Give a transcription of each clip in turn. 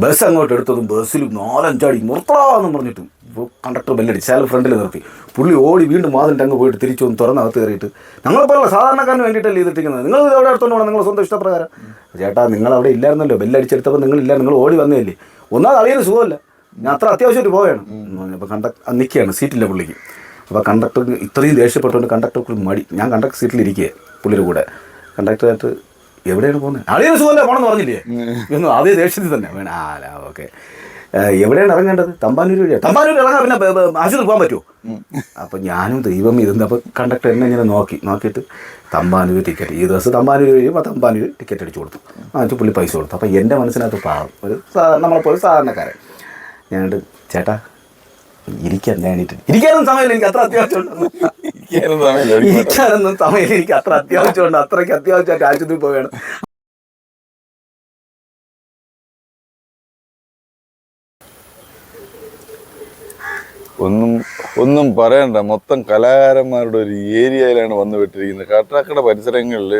Bus അങ്ങോട്ട് എടുത്തതും ബസ്സിൽ 4-5 അടി നിർത്തടാന്ന് പറഞ്ഞിട്ട് കണ്ടക്ടർ ബെല്ലടിച്ച് അയാൾ ഫ്രണ്ടിൽ നിർത്തി. പുള്ളി ഓടി വീണ്ടും വാതിലിട്ട് അങ്ങ് പോയിട്ട് തിരിച്ചു വന്ന് തുറന്നകത്ത് കയറിയിട്ട് ഞങ്ങളിപ്പോൾ സാധാരണക്കാരന് വേണ്ടിയിട്ടല്ലേ ചെയ്തിട്ടിരിക്കുന്നത്, നിങ്ങൾ എവിടെ എടുത്തോണ്ട് പോകണം, നിങ്ങൾ സ്വന്തം ഇഷ്ടപ്രകാരം. ചേട്ടാ നിങ്ങൾ അവിടെ ഇല്ലായിരുന്നല്ലോ, ബെല്ലടിച്ചെടുത്തപ്പോൾ നിങ്ങളില്ല, നിങ്ങൾ ഓടി വന്നതല്ലേ, ഒന്നാമത് അളിയൊരു സുഖമല്ല, ഞാൻ അത്ര അത്യാവശ്യമായിട്ട് പോവുകയാണ്. അപ്പോൾ കണ്ടക്ടർ നിൽക്കുകയാണ്, സീറ്റില്ല പുള്ളിക്ക്. അപ്പോൾ കണ്ടക്ടർക്ക് ഇത്രയും ദേഷ്യപ്പെട്ടുകൊണ്ട് കണ്ടക്ടർക്ക് മടി. ഞാൻ കണ്ടക്ടർ സീറ്റിലിരിക്കുക പുള്ളിയുടെ കൂടെ. കണ്ടക്ടറായിട്ട് എവിടെയാണ് പോകുന്നത്, അളിയൊരു സുഖമല്ല പോകണമെന്ന് പറഞ്ഞില്ലേ എന്നും അതേ ദേഷ്യത്തിൽ തന്നെ വേണം. ഓക്കെ, എവിടെയാണ് ഇറങ്ങേണ്ടത്, തമ്പാനൂർ വഴിയാണ്. തമ്പാനൂർ ഇറങ്ങാൻ പിന്നെ ആശുപത്രി പോകാൻ പറ്റുമോ? അപ്പം ഞാനും ദൈവം ഇരുന്ന്. അപ്പോൾ കണ്ടക്ടർ എന്നെ ഇങ്ങനെ നോക്കിയിട്ട് തമ്പാനൂർ ടിക്കറ്റ്, ഈ ദിവസം തമ്പാനൂർ വഴിയും തമ്പാനൂർ ടിക്കറ്റ് അടിച്ചു കൊടുത്തു. എന്നിട്ട് പുള്ളി പൈസ കൊടുത്തു. അപ്പോൾ എൻ്റെ മനസ്സിനകത്ത് പാവം ഒരു നമ്മളെപ്പോലെ സാധാരണക്കാരൻ. ഞാനിട്ട് ചേട്ടാ ഇരിക്കാൻ, ഇരിക്കാനൊന്നും സമയമില്ല, എനിക്ക് അത്ര അത്യാവശ്യമുണ്ട്, ഇരിക്കാനൊന്നും സമയമില്ല, എനിക്ക് അത്ര അത്യാവശ്യമുണ്ട്, അത്രയ്ക്ക് അത്യാവശ്യമായിട്ട് ആശുപത്രി പോവുകയാണ്. ഒന്നും പറയണ്ട, മൊത്തം കലാകാരന്മാരുടെ ഒരു ഏരിയയിലാണ് വന്നു വിട്ടിരിക്കുന്നത്. കാട്ടാക്കട പരിസരങ്ങളിൽ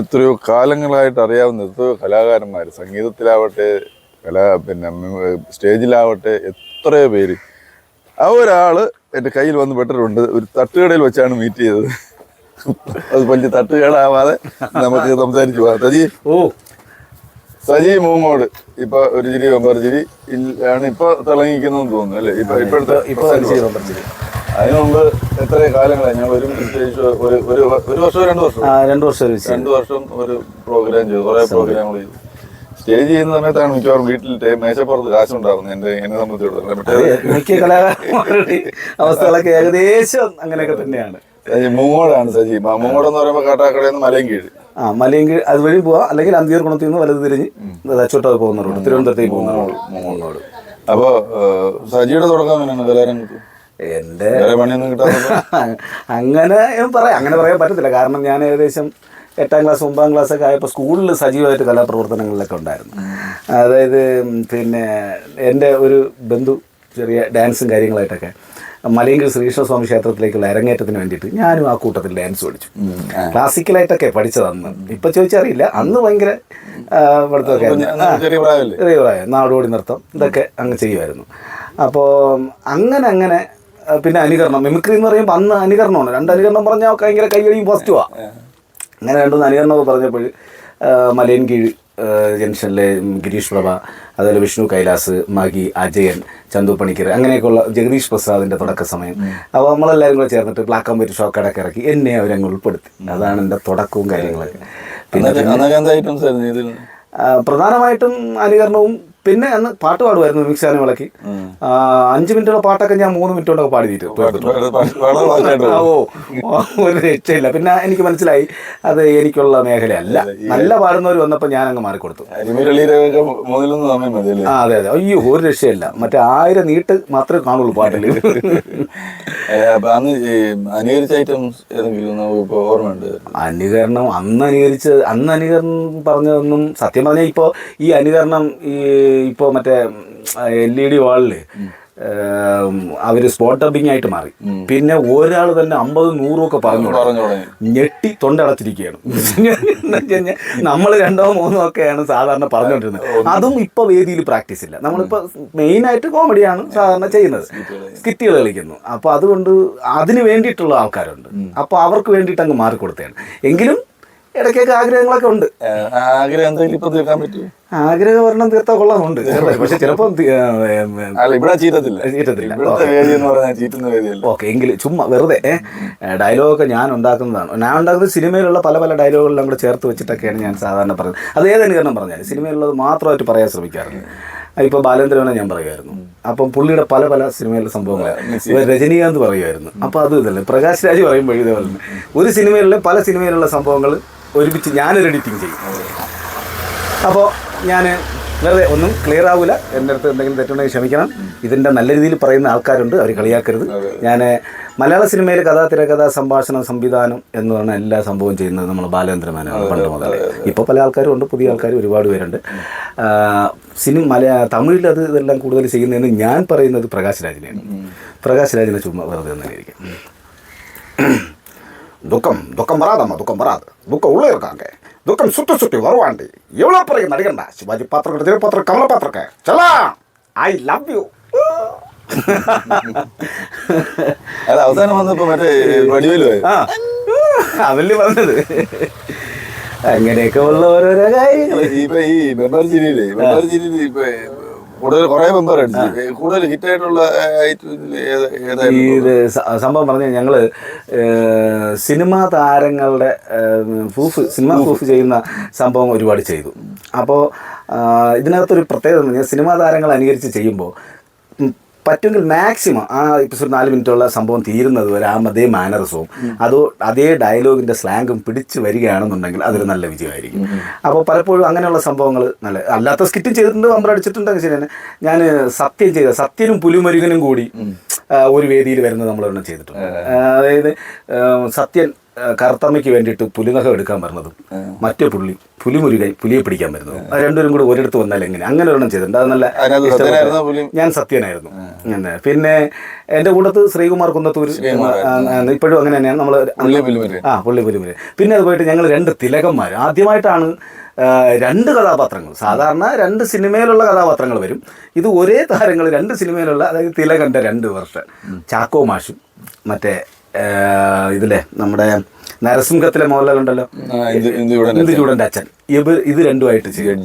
എത്രയോ കാലങ്ങളായിട്ട് അറിയാവുന്ന എത്രയോ കലാകാരന്മാർ, സംഗീതത്തിലാവട്ടെ പിന്നെ സ്റ്റേജിലാവട്ടെ എത്രയോ പേര്. ആ ഒരാൾ എൻ്റെ കയ്യിൽ വന്ന് പെട്ടിട്ടുണ്ട്. ഒരു തട്ടുകടയിൽ വെച്ചാണ് മീറ്റ് ചെയ്തത്. അത് വലിയ തട്ടുകടാവാതെ നമുക്ക് സംസാരിച്ചു പോവാം. സജി മൂങ്ങോട് ഇപ്പൊ ഒരു ചിരി ചിരി ആണ് ഇപ്പൊ തിളങ്ങിക്കുന്നതെന്ന് തോന്നുന്നു അല്ലേ? ഇപ്പോഴത്തെ അതിനു മുമ്പ് എത്ര കാലങ്ങളായി ഞങ്ങൾ ഒരു വർഷം 2 വർഷം ഒരു പ്രോഗ്രാം ചെയ്തു, കുറെ പ്രോഗ്രാമുകൾ ചെയ്തു. സ്റ്റേജ് ചെയ്യുന്ന സമയത്താണ് മിക്കവാറും വീട്ടിൽ മേശപ്പുറത്ത് കാശുണ്ടാവുന്നത്. എന്നെ സംബന്ധിച്ചിടത്തോളം മിക്ക കലാകാരന്മാരുടെ അവസ്ഥകളൊക്കെ ഏകദേശം അങ്ങനെയൊക്കെ തന്നെയാണ്. മൂങ്ങോടാണ് സജി. മൂങ്ങോട് എന്ന് പറയുമ്പോൾ കാട്ടാക്കടയിൽ നിന്ന് മലയൻകീഴ്, മലയൻകീഴ് അതുവഴി പോവാം, അല്ലെങ്കിൽ അന്തിയൂർകുണത്തിൽ നിന്ന് വലത് തിരിഞ്ഞ് ദച്ചോട്ട് പോകുന്ന റോഡ്, തിരുവനന്തപുരത്തേക്ക് പോകുന്ന റോഡ് മൂങ്ങോട്. അപ്പൊ സജിയുടെ തുടക്കം എങ്ങനെയാണ് കലാരംഗത്ത്? എൻ്റെ അങ്ങനെ പറയാൻ പറ്റത്തില്ല. കാരണം ഞാൻ ഏകദേശം 8ാം ക്ലാസ് 9ാം ക്ലാസ്സൊക്കെ ആയപ്പോൾ സ്കൂളിൽ സജീവമായിട്ട് കലാപ്രവർത്തനങ്ങളിലൊക്കെ ഉണ്ടായിരുന്നു. അതായത് പിന്നെ എൻ്റെ ഒരു ബന്ധു ചെറിയ ഡാൻസും കാര്യങ്ങളായിട്ടൊക്കെ മലയൻകീഴ് ശ്രീകൃഷ്ണസ്വാമി ക്ഷേത്രത്തിലേക്കുള്ള അരങ്ങേറ്റത്തിന് വേണ്ടിയിട്ട് ഞാനും ആ കൂട്ടത്തിൽ ഡാൻസ് പഠിച്ചു. ക്ലാസിക്കലായിട്ടൊക്കെ പഠിച്ചത് അന്ന്. ഇപ്പം ചോദിച്ചറിയില്ല, അന്ന് ഭയങ്കര പഠിത്തമൊക്കെ ചെറിയ പ്രായം, നാടോടി നൃത്തം ഇതൊക്കെ അങ്ങ് ചെയ്യുമായിരുന്നു. അപ്പോൾ അങ്ങനെ പിന്നെ അനുകരണം, മിമിക്രി എന്ന് പറയുമ്പോൾ അന്ന് അനുകരണമാണ്. 2 അനുകരണം പറഞ്ഞാൽ ഭയങ്കര കൈയടിയും പോസിറ്റീവാണ്. അങ്ങനെ 2 അനുകരണമൊക്കെ പറഞ്ഞപ്പോൾ മലയൻകീഴ് ജംഗ്ഷനിലെ ഗിരീഷ് പ്രഭ, അതുപോലെ വിഷ്ണു കൈലാസ്, മഹി, അജയൻ, ചന്തു പണിക്കർ, അങ്ങനെയൊക്കെയുള്ള ജഗദീഷ് പ്രസാദിൻ്റെ തുടക്ക സമയം. അപ്പോൾ നമ്മളെല്ലാവരും കൂടെ ചേർന്നിട്ട് ബ്ലാക്ക് ആൻഡ് വൈറ്റ് ഷോക്കടൊക്കെ ഇറക്കി എന്നെ അവരങ്ങ് ഉൾപ്പെടുത്തി. അതാണ് എൻ്റെ തുടക്കവും കാര്യങ്ങളൊക്കെ. പിന്നെ പ്രധാനമായിട്ടും അനുകരണവും. പിന്നെ അന്ന് പാട്ട് പാടുമായിരുന്നു, മിക്സാനെ വിളക്കി 5 മിനിറ്റുള്ള പാട്ടൊക്കെ ഞാൻ 3 മിനിറ്റ് കൊണ്ടൊക്കെ പാടി തീരും. ഒരു രക്ഷയില്ല. പിന്നെ എനിക്ക് മനസ്സിലായി അത് എനിക്കുള്ള മേഖലയല്ല. നല്ല പാടുന്നവർ വന്നപ്പോൾ ഞാൻ അങ്ങ് മാറിക്കൊടുത്തു. അതെ. അയ്യോ ഒരു രക്ഷയില്ല. മറ്റേ 1000 നീട്ട് മാത്രമേ കാണുള്ളൂ പാട്ടിൽ. അനുകരണം അന്ന് അനുകരണം പറഞ്ഞതൊന്നും സത്യം പറഞ്ഞാൽ ഇപ്പോൾ ഈ അനുകരണം ഇപ്പോൾ മറ്റേ LED വാളിൽ അവർ സ്പോട്ട് ഡബിങ് ആയിട്ട് മാറി. പിന്നെ ഒരാൾ തന്നെ 50-100 ഒക്കെ പറഞ്ഞു ഞെട്ടി തൊണ്ടടച്ചിരിക്കുകയാണ്. നമ്മൾ 2-3 ഒക്കെയാണ് സാധാരണ പറഞ്ഞുകൊണ്ടിരുന്നത്. അതും ഇപ്പോൾ വേദിയിൽ പ്രാക്ടീസ് ഇല്ല. നമ്മളിപ്പോൾ മെയിനായിട്ട് കോമഡിയാണ് സാധാരണ ചെയ്യുന്നത്, സ്കിറ്റുകൾ കളിക്കുന്നു. അപ്പോൾ അതുകൊണ്ട് അതിന് വേണ്ടിയിട്ടുള്ള ആൾക്കാരുണ്ട്. അപ്പോൾ അവർക്ക് വേണ്ടിയിട്ട് അങ്ങ് മാറിക്കൊടുത്തതാണ്. എങ്കിലും ഇടയ്ക്കൊക്കെ ആഗ്രഹങ്ങളൊക്കെ ഉണ്ട്. ആഗ്രഹം ഒരെണ്ണം തീർത്താൽ കൊള്ളാമുണ്ട്. പക്ഷെ ചിലപ്പോൾ ചീറ്റത്തില്ല. ഓക്കെ, എങ്കിൽ ചുമ്മാ വെറുതെ ഡയലോഗൊക്കെ ഞാൻ ഉണ്ടാക്കുന്ന സിനിമയിലുള്ള പല ഡയലോഗുകളെല്ലാം കൂടെ ചേർത്ത് വെച്ചിട്ടൊക്കെയാണ് ഞാൻ സാധാരണ പറയുന്നത്. അത് ഏതനുകരണം പറഞ്ഞാൽ സിനിമയിലുള്ളത് മാത്രമായിട്ട് പറയാൻ ശ്രമിക്കാറുണ്ട്. ഇപ്പോൾ ബാലേന്ദ്രനെ ഞാൻ പറയുമായിരുന്നു. അപ്പം പുള്ളിയുടെ പല സിനിമയിലെ സംഭവങ്ങൾ രജനീകാന്ത് പറയുമായിരുന്നു. അപ്പോൾ അത് ഇതല്ലേ പ്രകാശ് രാജ് പറയുമ്പോൾ ഇതേപോലെ ഒരു സിനിമയിലുള്ള പല സിനിമയിലുള്ള സംഭവങ്ങൾ ഒരുമിച്ച് ഞാനൊരു എഡിറ്റിങ് ചെയ്യും. അപ്പോൾ ഞാൻ വെറുതെ ഒന്നും ക്ലിയർ ആവില്ല. എൻ്റെ അടുത്ത് എന്തെങ്കിലും തെറ്റുണ്ടെങ്കിൽ ക്ഷമിക്കണം. ഇതിൻ്റെ നല്ല രീതിയിൽ പറയുന്ന ആൾക്കാരുണ്ട്, അവർ കളിയാക്കരുത്. ഞാൻ മലയാള സിനിമയിൽ കഥ, തിരക്കഥ, സംഭാഷണം, സംവിധാനം എന്ന് പറഞ്ഞ എല്ലാ സംഭവം ചെയ്യുന്നത് നമ്മൾ ബാലേന്ദ്രനാണ് പണ്ട് മുതലേ. ഇപ്പോൾ പല ആൾക്കാരും ഉണ്ട്, പുതിയ ആൾക്കാർ ഒരുപാട് പേരുണ്ട്. തമിഴിൽ ഇതെല്ലാം കൂടുതൽ ചെയ്യുന്നതെന്ന് ഞാൻ പറയുന്നത് പ്രകാശ് രാജിനെയാണ്. പ്രകാശ് രാജിനെ ചുമ്മാ വെറുതെ ഒന്നായിരിക്കും. ദുഃഖം വരാതമ്മ, ദുഃഖം വരാതെ, ദുഃഖം ഉള്ളേ இருக்காங்க, ദുഃഖം സുട്ടി വരുവാണ്ട് എവ്വളോ പറയും നടിക്കണ്ട ശിവാജി പാത്രക്കെ തിരുപാത്ര കമലപാത്രക്കെ ചലാ ഐ ലവ് യു. അത് അവസാനം വന്നപ്പോ മറ്റേ വടിവേലു അതല്ലേ പറഞ്ഞത്. അങ്ങനെയൊക്കെ ഉള്ള ഓരോരോ കാര്യങ്ങൾ. ഇപ്പൊ ഈ മെമ്പർ ചിരിയില് ഇപ്പൊ കൂടുതൽ കുറെ മെമ്പർ അടിച്ചു കൂടുതൽ ഹിറ്റ് ആയിട്ടുള്ള ഇത് സംഭവം പറഞ്ഞാൽ ഞങ്ങള് സിനിമാ താരങ്ങളുടെ സിനിമ പ്രൂഫ് ചെയ്യുന്ന സംഭവം ഒരുപാട് ചെയ്തു. അപ്പോൾ ഇതിനകത്തൊരു പ്രത്യേകത എന്ന് പറഞ്ഞാൽ സിനിമാ താരങ്ങൾ അനുകരിച്ച് ചെയ്യുമ്പോൾ പറ്റുമെങ്കിൽ മാക്സിമം ആ എപ്പിസോഡ് 4 മിനിറ്റുള്ള സംഭവം തീരുന്നത് വരെ ആ അതേ മാനറിസവും അതേ ഡയലോഗിൻ്റെ സ്ലാങ്ങും പിടിച്ച് വരികയാണെന്നുണ്ടെങ്കിൽ അതൊരു നല്ല വിജയമായിരിക്കും. അപ്പോൾ പലപ്പോഴും അങ്ങനെയുള്ള സംഭവങ്ങൾ നല്ല അല്ലാത്ത സ്കിറ്റും ചെയ്തിട്ടുണ്ട്, വമ്പർ അടിച്ചിട്ടുണ്ടെങ്കിൽ ശരി തന്നെ. ഞാൻ സത്യനും പുലിമുരുകനും കൂടി ഒരു വേദിയിൽ വരുന്നത് നമ്മളൊരെണ്ണം ചെയ്തിട്ടുണ്ട്. അതായത് സത്യൻ കറുത്തമ്മയ്ക്ക് വേണ്ടിയിട്ട് പുലിനഖം എടുക്കാൻ പറഞ്ഞതും മറ്റേ പുലിമുരുകൻ പുലിയെ പിടിക്കാൻ വരുന്നത്, അത് രണ്ടുപേരും കൂടി ഒരിടത്ത് വന്നാൽ എങ്ങനെ, അങ്ങനെ ഒരെണ്ണം ചെയ്തിട്ടുണ്ട്. അത് നല്ല ഇഷ്ടപ്പെട്ടു. ഞാൻ സത്യനായിരുന്നു. പിന്നെ എൻ്റെ കൂട്ടത്ത് ശ്രീകുമാർ കുന്നത്തൂർ ഇപ്പോഴും അങ്ങനെ തന്നെയാണ് നമ്മൾ പുള്ളി പുലിമുരുകൻ. പിന്നെ അത് പോയിട്ട് ഞങ്ങൾ 2 തിലകന്മാർ ആദ്യമായിട്ടാണ് 2 കഥാപാത്രങ്ങൾ. സാധാരണ 2 സിനിമയിലുള്ള കഥാപാത്രങ്ങൾ വരും. ഇത് ഒരേ താരങ്ങൾ 2 സിനിമയിലുള്ള, അതായത് തിലകൻ്റെ 2 വർഷം, ചാക്കോ മാഷും മറ്റേ ഇതിലെ നമ്മുടെ നരസിംഹത്തിലെ മോഹൻലാലുണ്ടല്ലോ, ഇന്ദുചൂടൻ്റെ അച്ഛൻ, ഇത് രണ്ടുമായിട്ട് ചെയ്യും.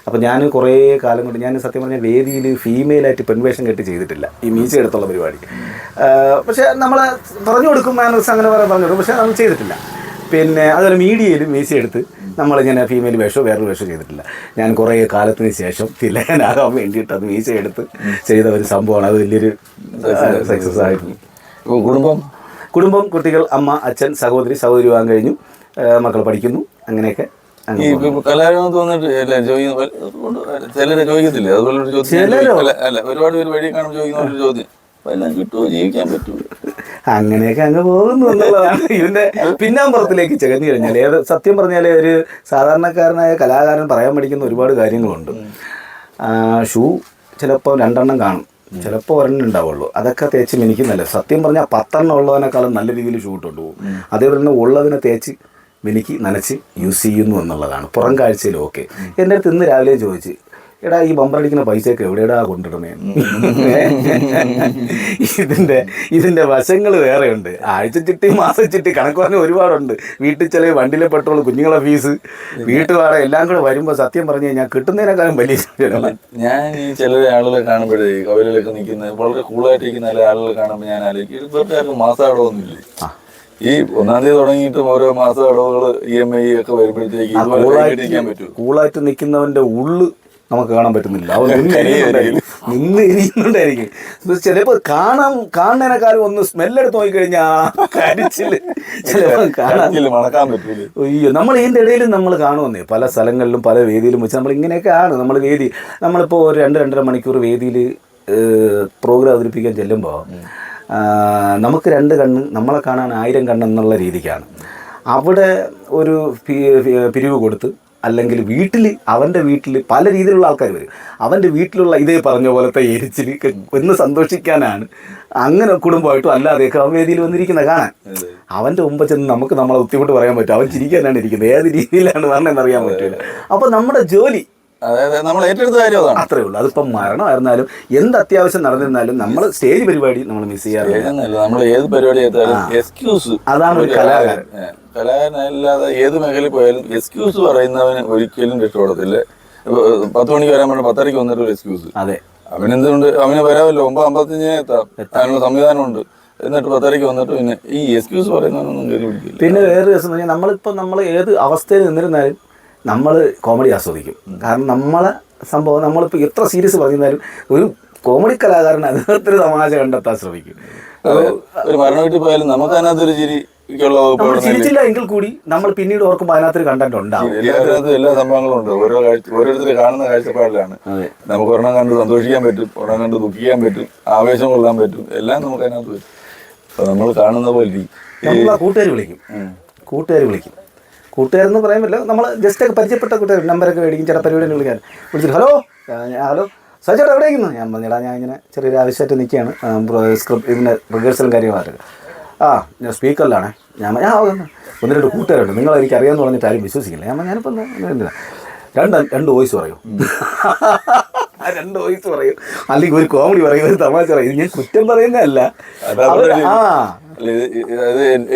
അപ്പോൾ ഞാൻ കുറേ കാലം കൊണ്ട് ഞാൻ സത്യം പറഞ്ഞാൽ വേദിയിൽ ഫീമെയിലായിട്ട് പെൺവേഷം കെട്ടി ചെയ്തിട്ടില്ല, ഈ മീശ എടുത്തുള്ള പരിപാടി. പക്ഷേ നമ്മൾ പറഞ്ഞു കൊടുക്കും മാനേഴ്സ് അങ്ങനെ പറഞ്ഞു കൊടുക്കും, പക്ഷേ നമ്മൾ ചെയ്തിട്ടില്ല. പിന്നെ അതുപോലെ മീഡിയയിൽ മീശ എടുത്ത് നമ്മളിങ്ങനെ ഫീമെയിൽ വേഷമോ വേറൊരു വേഷമോ ചെയ്തിട്ടില്ല. ഞാൻ കുറേ കാലത്തിന് ശേഷം തിലകനാകാൻ വേണ്ടിയിട്ട് അത് മീശ എടുത്ത് ചെയ്ത ഒരു സംഭവമാണ്. അത് വലിയൊരു സക്സസ് ആയിരുന്നു. കുടുംബം, കുട്ടികൾ, അമ്മ, അച്ഛൻ, സഹോദരി വിവാഹം കഴിഞ്ഞു, മക്കൾ പഠിക്കുന്നു, അങ്ങനെയൊക്കെ. കലാകാരൻ തോന്നിട്ട് ചിലരെ ചോദിക്കത്തില്ലേ അതുപോലെ ഒരുപാട് പേര് വഴി കാണുമ്പോൾ ചോദിക്കുന്ന ഒരു ചോദ്യം, എല്ലാം കിട്ടുമോ, ജീവിക്കാൻ പറ്റുമോ? അങ്ങനെയൊക്കെ അങ്ങ് പോകുന്നു എന്നുള്ളതാണ് ഇതിൻ്റെ പിന്നാമ്പുറത്തിലേക്ക് ചകഞ്ഞു കഴിഞ്ഞാൽ. സത്യം പറഞ്ഞാൽ ഒരു സാധാരണക്കാരനായ കലാകാരൻ പറയാൻ പഠിക്കുന്ന ഒരുപാട് കാര്യങ്ങളുണ്ട്. ഷൂ ചിലപ്പോൾ 2 എണ്ണം കാണും, ചിലപ്പോൾ 1 എണ്ണം ഉണ്ടാവുള്ളൂ. അതൊക്കെ തേച്ച് മിനിക്കുന്നല്ല. സത്യം പറഞ്ഞാൽ 10 എണ്ണം ഉള്ളതിനേക്കാളും നല്ല രീതിയിൽ ഷൂട്ട് കൊണ്ടുപോകും. അതേപോലെ തന്നെ ഉള്ളതിനെ തേച്ച് മിനിക്ക് നനച്ച് യൂസ് ചെയ്യുന്നു എന്നുള്ളതാണ്. പുറം കാഴ്ചയിൽ ഓക്കെ. എൻ്റെ അടുത്ത് ഇന്ന് രാവിലെ ചോദിച്ച്, എടാ ഈ ബമ്പറടിക്കുന്ന പൈസയൊക്കെ എവിടെയാടാ കൊണ്ടിടണേ? ഇതിൻ്റെ വശങ്ങൾ വേറെയുണ്ട്. ആഴ്ച ചിട്ടി, മാസം ചിട്ടി, കണക്ക് പറഞ്ഞ ഒരുപാടുണ്ട്. വീട്ടിൽ ചില വണ്ടിയിലെ പെട്രോൾ, കുഞ്ഞുങ്ങളെ ഫീസ്, വീട്ടുവാട എല്ലാം കൂടെ വരുമ്പോൾ സത്യം പറഞ്ഞു കഴിഞ്ഞാൽ കിട്ടുന്നതിനേക്കാളും വലിയ. ഞാൻ ഈ ചില ആളുകളെ കാണുമ്പോഴേ കവലിലൊക്കെ നിൽക്കുന്ന വളരെ കൂളായിട്ടിരിക്കുന്ന ചില ആളുകളെ കാണുമ്പോൾ ഞാൻ ആലോചിക്കും, ഇവർക്ക് മാസം അടവൊന്നുമില്ലേ? ഈ 1-ാം തീയതി തുടങ്ങിയിട്ടും ഓരോ മാസം അടവുകൾ EMI ഒക്കെ വരുമ്പോഴത്തേക്ക് കൂളായിട്ട് നിൽക്കുന്നവൻ്റെ ഉള്ളു നമുക്ക് കാണാൻ പറ്റുന്നില്ല. അവൻ നിന്ന് എരിയുന്നുണ്ടായിരിക്കും. ചിലപ്പോൾ കാണുന്നതിനേക്കാളും ഒന്ന് സ്മെല്ലെടുത്ത് നോക്കിക്കഴിഞ്ഞാൽ കരിച്ചില് ചിലപ്പോൾ മണക്കാൻ പറ്റില്ല. അയ്യോ, നമ്മൾ ഇതിൻ്റെ ഇടയിൽ നമ്മൾ കാണുമെന്നേ പല സ്ഥലങ്ങളിലും പല വേദിയിലും വെച്ച് നമ്മൾ ഇങ്ങനെയൊക്കെയാണ് നമ്മൾ വേദി. നമ്മളിപ്പോൾ ഒരു 2-2.5 മണിക്കൂർ വേദിയിൽ പ്രോഗ്രാം അവതരിപ്പിക്കാൻ ചെല്ലുമ്പോൾ നമുക്ക് 2 കണ്ണ്, നമ്മളെ കാണാൻ 1000 കണ്ണെന്നുള്ള രീതിക്കാണ്. അവിടെ ഒരു പിരിവ് കൊടുത്ത്, അല്ലെങ്കിൽ അവൻ്റെ വീട്ടിൽ പല രീതിയിലുള്ള ആൾക്കാർ വരും. അവൻ്റെ വീട്ടിലുള്ള ഇതേ പറഞ്ഞ പോലത്തെ എരിച്ചിൽ ഒന്ന് സന്തോഷിക്കാനാണ് അങ്ങനെ കുടുംബമായിട്ടും അല്ലാതെയൊക്കെ അവൻ വേദിയിൽ വന്നിരിക്കുന്നത് കാണാൻ. അവൻ്റെ മുമ്പ് ചെന്ന് നമുക്ക് നമ്മളെ ബുദ്ധിമുട്ട് പറയാൻ പറ്റും. അവൻ ചിരിക്കാനാണ് ഇരിക്കുന്നത്, ഏത് രീതിയിലാണ് പറഞ്ഞതെന്ന് അറിയാൻ പറ്റില്ല. അപ്പോൾ നമ്മുടെ ജോലി നമ്മൾ ഏറ്റെടുത്ത കാര്യം അത്രേ ഉള്ളൂ. അതിപ്പം മരണമായിരുന്നാലും എന്ത് അത്യാവശ്യം നടന്നിരുന്നാലും നമ്മൾ സ്റ്റേജ് പരിപാടി നമ്മൾ മിസ് ചെയ്യാറില്ല. നമ്മൾ ഏത് പരിപാടി എക്സ്ക്യൂസ്, അതാണ് ഒരു കലാകാരൻ. കലാകാരനല്ലാതെ ഏത് മേഖലയിൽ പോയാലും എക്സ്ക്യൂസ് പറയുന്നവന് ഒരിക്കലും രക്ഷപ്പെടത്തില്ല. 10 മണിക്ക് വരാൻ പറഞ്ഞാൽ 10:30 വന്നിട്ട് ഒരു എക്സ്ക്യൂസ്. അതെ, അവനെന്തുകൊണ്ട് അവന് വരാമല്ലോ, 9:55 എത്താം, അതിനുള്ള സംവിധാനമുണ്ട്. എന്നിട്ട് 10:30 വന്നിട്ട് പിന്നെ ഈ എക്സ്ക്യൂസ് പറയുന്നവനൊന്നും കയറി പിടിക്കില്ല. പിന്നെ വേറൊരു രസം എന്ന് പറഞ്ഞാൽ നമ്മൾ ഏത് അവസ്ഥയിൽ നിന്നിരുന്നാലും നമ്മൾ കോമഡി ആസ്വദിക്കും. കാരണം നമ്മളെ സംഭവം നമ്മളിപ്പോൾ എത്ര സീരിയസ് പറഞ്ഞാലും ഒരു കോമഡി കലാകാരൻ അതിനകത്തൊരു തമാശ കണ്ടെത്താൻ ശ്രമിക്കും. ഒരു മരണ വീട്ടിൽ പോയാലും നമുക്ക് അതിനകത്തൊരു ചിരിച്ചില്ല എങ്കിൽ കൂടി നമ്മൾ പിന്നീട് ഓർക്കുമ്പോൾ അതിനകത്തൊരു കണ്ടന്റ് ഉണ്ടാവും. എല്ലാ സംഭവങ്ങളും ഉണ്ട്. ഓരോരുത്തർ കാണുന്ന കാഴ്ചപ്പാടിലാണ്. നമുക്ക് ഒരെണ്ണം കണ്ട് സന്തോഷിക്കാൻ പറ്റും, ഒരെണ്ണം കണ്ട് ദുഃഖിക്കാൻ പറ്റും, ആവേശം കൊള്ളാൻ പറ്റും, എല്ലാം നമുക്ക് അതിനകത്ത് വരും. അപ്പൊ നമ്മൾ കാണുന്ന പോലെ കൂട്ടുകാർ വിളിക്കും. കൂട്ടുകാരെന്ന് പറയാൻ പറ്റില്ല, നമ്മൾ ജസ്റ്റ് ഒക്കെ പരിചയപ്പെട്ട കൂട്ടുകാർ നമ്പരൊക്കെ മേടിക്കും. ചില പരിപാടികൾ വിളിച്ചിട്ട് ഹലോ സജേട്ടാ എവിടെയായിരുന്നു? ഞാൻ പറഞ്ഞിടാ ഞാൻ ഇങ്ങനെ ചെറിയൊരു ആവശ്യമായിട്ട് നിൽക്കുകയാണ്, ഇതിൻ്റെ റിഹേഴ്സലും കാര്യങ്ങളായിട്ട്. ആ ഞാൻ സ്പീക്കറിലാണേ. ഞാൻ ഒന്ന് രണ്ട് കൂട്ടുകാരുണ്ട്, നിങ്ങൾ എനിക്ക് അറിയാമെന്ന് പറഞ്ഞിട്ട് ആരും വിശ്വസിക്കില്ല. ഞാനിപ്പോൾ രണ്ട് വോയിസ് പറയും. ആ 2 വോയിസ് പറയും, അല്ലെങ്കിൽ ഒരു കോമഡി പറയും, ഒരു തമാശ പറയും. ഞാൻ കുറ്റം പറയുന്നതല്ല.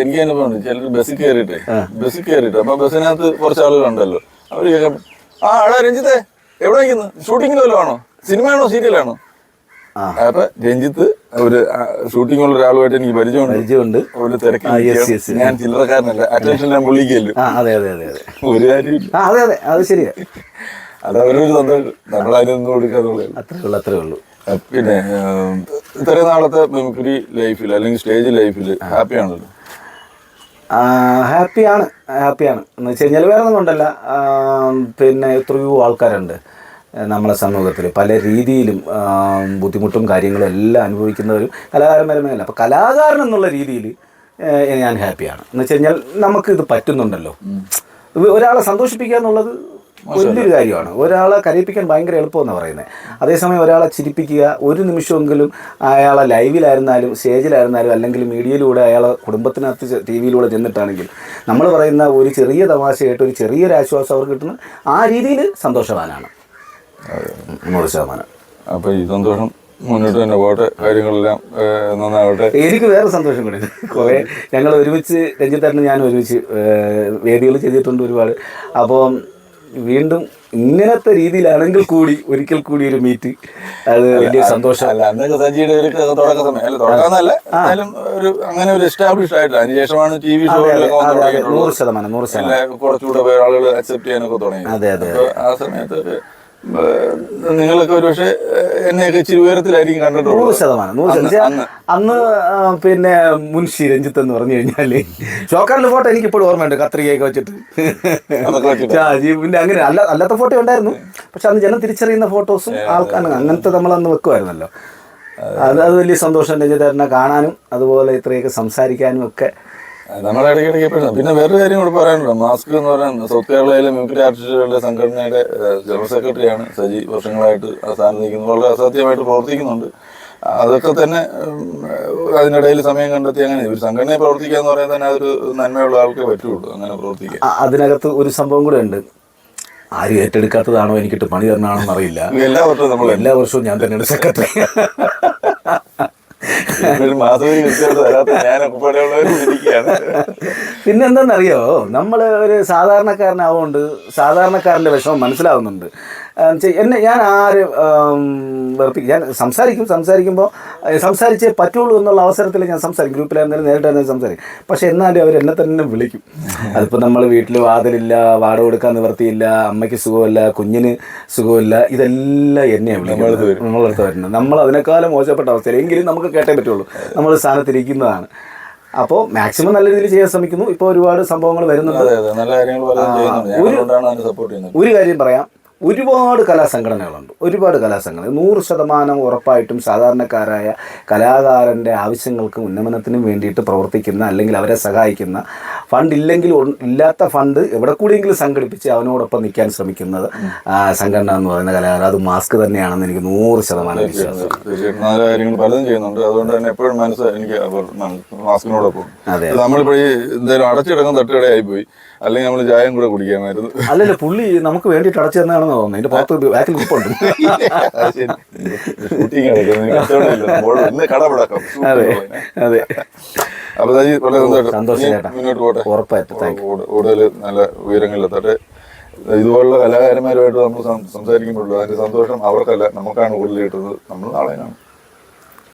എനിക്ക് തന്നെ പറഞ്ഞു, ചിലർ ബസ്സിൽ കയറിയിട്ട് അപ്പൊ ബസ്സിനകത്ത് കുറച്ച് ആളുകളുണ്ടല്ലോ, അവര് കേൾക്കാം, ആ എടാ രഞ്ജിത്തെ എവിടെ നിൽക്കുന്നു, ഷൂട്ടിങ്ങിലല്ലോ ആണോ, സിനിമയാണോ സീരിയലാണോ? അപ്പൊ രഞ്ജിത്ത് ഒരു ഷൂട്ടിങ്ങുള്ള ഒരാളുമായിട്ട് എനിക്ക് പരിചയമുണ്ട്. ഒരു തിരക്ക് ഞാൻ ചില്ലറക്കാരനല്ല, അറ്റൻഷൻ ഞാൻ പുള്ളിക്കല്ലോ. ഒരു കാര്യം അത് ശരിയാ. അത് അവരൊരു സന്തോഷം, നമ്മളതിനൊന്നും കൊടുക്കാന്നുള്ളത്. അത്രേ ഉള്ളൂ. പിന്നെ ഇത്രയും നാളത്തെ മിമിക്രി ലൈഫിൽ അല്ലെങ്കിൽ സ്റ്റേജ് ലൈഫിൽ ഹാപ്പിയാണല്ലോ? ഹാപ്പിയാണ് എന്ന് വെച്ച് കഴിഞ്ഞാൽ വേറെ ഒന്നും കൊണ്ടല്ല. പിന്നെ എത്രയോ ആൾക്കാരുണ്ട് നമ്മളെ സമൂഹത്തിൽ, പല രീതിയിലും ബുദ്ധിമുട്ടും കാര്യങ്ങളും എല്ലാം അനുഭവിക്കുന്നവരും കലാകാരന്മാരുമല്ല. അപ്പോൾ കലാകാരൻ എന്നുള്ള രീതിയിൽ ഞാൻ ഹാപ്പിയാണ്. എന്ന് വെച്ച് കഴിഞ്ഞാൽ നമുക്കിത് പറ്റുന്നുണ്ടല്ലോ. ഒരാളെ സന്തോഷിപ്പിക്കുക എന്നുള്ളത് വലിയൊരു കാര്യമാണ്. ഒരാളെ കരയിപ്പിക്കാൻ ഭയങ്കര എളുപ്പമെന്നാണ് പറയുന്നത്. അതേസമയം ഒരാളെ ചിരിപ്പിക്കുക, ഒരു നിമിഷമെങ്കിലും അയാളെ ലൈവിലായിരുന്നാലും സ്റ്റേജിലായിരുന്നാലും അല്ലെങ്കിൽ മീഡിയയിലൂടെ അയാളെ കുടുംബത്തിനകത്ത് ടി വിയിലൂടെ ചെന്നിട്ടാണെങ്കിൽ നമ്മൾ പറയുന്ന ഒരു ചെറിയ തമാശയായിട്ട് ഒരു ചെറിയൊരു ആശ്വാസം അവർക്ക് കിട്ടുന്ന ആ രീതിയിൽ സന്തോഷവാനാണ് 100%. അപ്പോൾ ഈ സന്തോഷം മുന്നോട്ട് തന്നെ പോട്ടെ, കാര്യങ്ങളെല്ലാം നന്നാവട്ടെ. എനിക്ക് വേറെ സന്തോഷം കൂടി, കുറേ ഞങ്ങൾ ഒരുമിച്ച് രഞ്ജിത്തേട്ടനും ഞാൻ ഒരുമിച്ച് വേദികൾ ചെയ്തിട്ടുണ്ട് ഒരുപാട്. അപ്പോൾ വീണ്ടും ഇങ്ങനത്തെ രീതിയിലാണെങ്കിൽ കൂടി ഒരിക്കൽ കൂടി ഒരു മീറ്റ്, അത് വലിയ സന്തോഷം. അല്ല അന്നൊക്കെ സജിയുടെ ഒരു തുടക്ക സമയം തുടങ്ങാന്നല്ല, ഒരു അങ്ങനെ ഒരു എസ്റ്റാബ്ലിഷ് ആയിട്ട് അതിനുശേഷമാണ് ടി വി ഷോകളിലൊക്കെ 100% കുറച്ചുകൂടെ ആളുകൾ അക്സെപ്റ്റ് ചെയ്യാനൊക്കെ തുടങ്ങി. അതെ. ആ സമയത്തൊക്കെ നിങ്ങളൊക്കെ ഒരു പക്ഷേ എന്നെയൊക്കെ ഇച്ചിരി ഉയരത്തിലായിരിക്കും കണ്ടിട്ടുള്ളത്. 100%. അന്ന് പിന്നെ മുൻഷി രഞ്ജിത്ത് എന്ന് പറഞ്ഞു കഴിഞ്ഞാല് ഷോക്കാറിന്റെ ഫോട്ടോ എനിക്ക് ഇപ്പോഴും ഓർമ്മയുണ്ട്, കത്രികയൊക്കെ വെച്ചിട്ട്. പിന്നെ അങ്ങനെ അല്ലാത്ത ഫോട്ടോ ഉണ്ടായിരുന്നു, പക്ഷെ അന്ന് ജനം തിരിച്ചറിയുന്ന ഫോട്ടോസും ആൾക്കാർ അങ്ങനത്തെ നമ്മളന്ന് വെക്കുമായിരുന്നല്ലോ. അത് വലിയ സന്തോഷം രഞ്ജിത്തേട്ടനെ കാണാനും അതുപോലെ ഇത്രയൊക്കെ സംസാരിക്കാനും ഒക്കെ. നമ്മളെ ഇടയ്ക്കിടയ്ക്ക് പിന്നെ വേറൊരു കാര്യം കൂടെ പറയാനുണ്ടോ, മാസ്ക് എന്ന് പറയുന്നത് സൗത്ത് കേരളയിലെ മിമിക്രി ആർട്ടിസ്റ്റുകളുടെ സംഘടനയുടെ ജനറൽ സെക്രട്ടറിയാണ് സജി. വർഷങ്ങളായിട്ട് ആ സ്ഥാനം നിൽക്കുന്നത്, വളരെ അസാധ്യമായിട്ട് പ്രവർത്തിക്കുന്നുണ്ട്. അതൊക്കെ തന്നെ അതിനിടയിൽ സമയം കണ്ടെത്തി അങ്ങനെ ഒരു സംഘടനയെ പ്രവർത്തിക്കുക എന്ന് പറയാൻ തന്നെ അതൊരു നന്മയുള്ള ആൾക്കേ പറ്റുള്ളൂ അങ്ങനെ പ്രവർത്തിക്കുക. അതിനകത്ത് ഒരു സംഭവം കൂടെ ഉണ്ട്, ആരും ഏറ്റെടുക്കാത്തതാണോ എനിക്കിട്ട് പണി തരണമാണെന്ന് അറിയില്ല. എല്ലാ വർഷവും ഞാൻ തന്നെയാണ് സെക്രട്ടറി. പിന്നെന്താണെന്നറിയോ, നമ്മൾ ഒരു സാധാരണക്കാരനാവുകൊണ്ട് സാധാരണക്കാരൻ്റെ വിഷമം മനസ്സിലാവുന്നുണ്ട്. ഞാൻ ഞാൻ സംസാരിക്കുമ്പോൾ സംസാരിച്ചേ പറ്റുള്ളൂ എന്നുള്ള അവസരത്തിൽ ഞാൻ സംസാരിക്കും, ഗ്രൂപ്പിലായിരുന്നാലും നേരിട്ടായിരുന്നാലും സംസാരിക്കും. പക്ഷെ എന്നാലും അവർ എന്നെ തന്നെ വിളിക്കും. അതിപ്പോൾ നമ്മൾ വീട്ടിൽ വാതിലില്ല, വാടക കൊടുക്കാൻ നിവർത്തിയില്ല, അമ്മയ്ക്ക് സുഖമില്ല, കുഞ്ഞിന് സുഖമില്ല, ഇതെല്ലാം എന്നെയാണ് വിളിക്കുന്നത്, നമ്മളടുത്ത് വരുന്നത്. നമ്മൾ അതിനേക്കാളും മോശപ്പെട്ട അവസ്ഥയിൽ എങ്കിലും നമുക്ക് കേട്ടേ പറ്റുള്ളൂ, നമ്മൾ സ്ഥാനത്തിരിക്കുന്നതാണ്. അപ്പോൾ മാക്സിമം നല്ല രീതിയിൽ ചെയ്യാൻ ശ്രമിക്കുന്നു. ഇപ്പോൾ ഒരുപാട് സംഭവങ്ങൾ വരുന്നുണ്ട്. ഒരു കാര്യം പറയാം, ഒരുപാട് കലാസംഘടനകളുണ്ട്, 100% ഉറപ്പായിട്ടും സാധാരണക്കാരായ കലാകാരൻ്റെ ആവശ്യങ്ങൾക്കും ഉന്നമനത്തിനും വേണ്ടിയിട്ട് പ്രവർത്തിക്കുന്ന അല്ലെങ്കിൽ അവരെ സഹായിക്കുന്ന, ഫണ്ട് ഇല്ലെങ്കിൽ ഇല്ലാത്ത ഫണ്ട് എവിടെ കൂടിയെങ്കിലും സംഘടിപ്പിച്ച് അവനോടൊപ്പം നിൽക്കാൻ ശ്രമിക്കുന്നത് സംഘടന എന്ന് പറയുന്ന കലാകാരൻ, അത് മാസ്ക് തന്നെയാണെന്ന് എനിക്ക് 100% വിശ്വാസം. നല്ല കാര്യങ്ങൾ പലതും ചെയ്യുന്നുണ്ട്, അതുകൊണ്ട് തന്നെ എപ്പോഴും എനിക്ക് മാസ്കിനോടൊപ്പം. നമ്മളിപ്പോൾ ഈ എന്തായാലും അടച്ചിടങ്ങും തട്ടുകടയായി പോയി, അല്ലെങ്കിൽ നമ്മൾ ചായം കൂടെ കുടിക്കാമായിരുന്നു. അല്ലല്ല, പുള്ളി നമുക്ക് വേണ്ടിയിട്ട് അടച്ചു തന്നെയാണെന്ന് തോന്നുന്നു. അതിന്റെ പുറത്ത് ബാക്കിൽ കുപ്പുണ്ട്. അതെ. അപ്പൊ സന്തോഷം ചേട്ടാ, മുന്നോട്ട് പോട്ടെ, ഉറപ്പായിട്ടും കൂടുതൽ നല്ല ഉയരങ്ങളിലെത്തട്ടെ. ഇതുപോലുള്ള കലാകാരന്മാരുമായിട്ട് നമ്മൾ സംസാരിക്കുമ്പോഴുള്ള അതിന്റെ സന്തോഷം അവർക്കല്ല, നമുക്കാണ് കൂടുതൽ കിട്ടുന്നത്. നമ്മൾ നാളെ കാണും.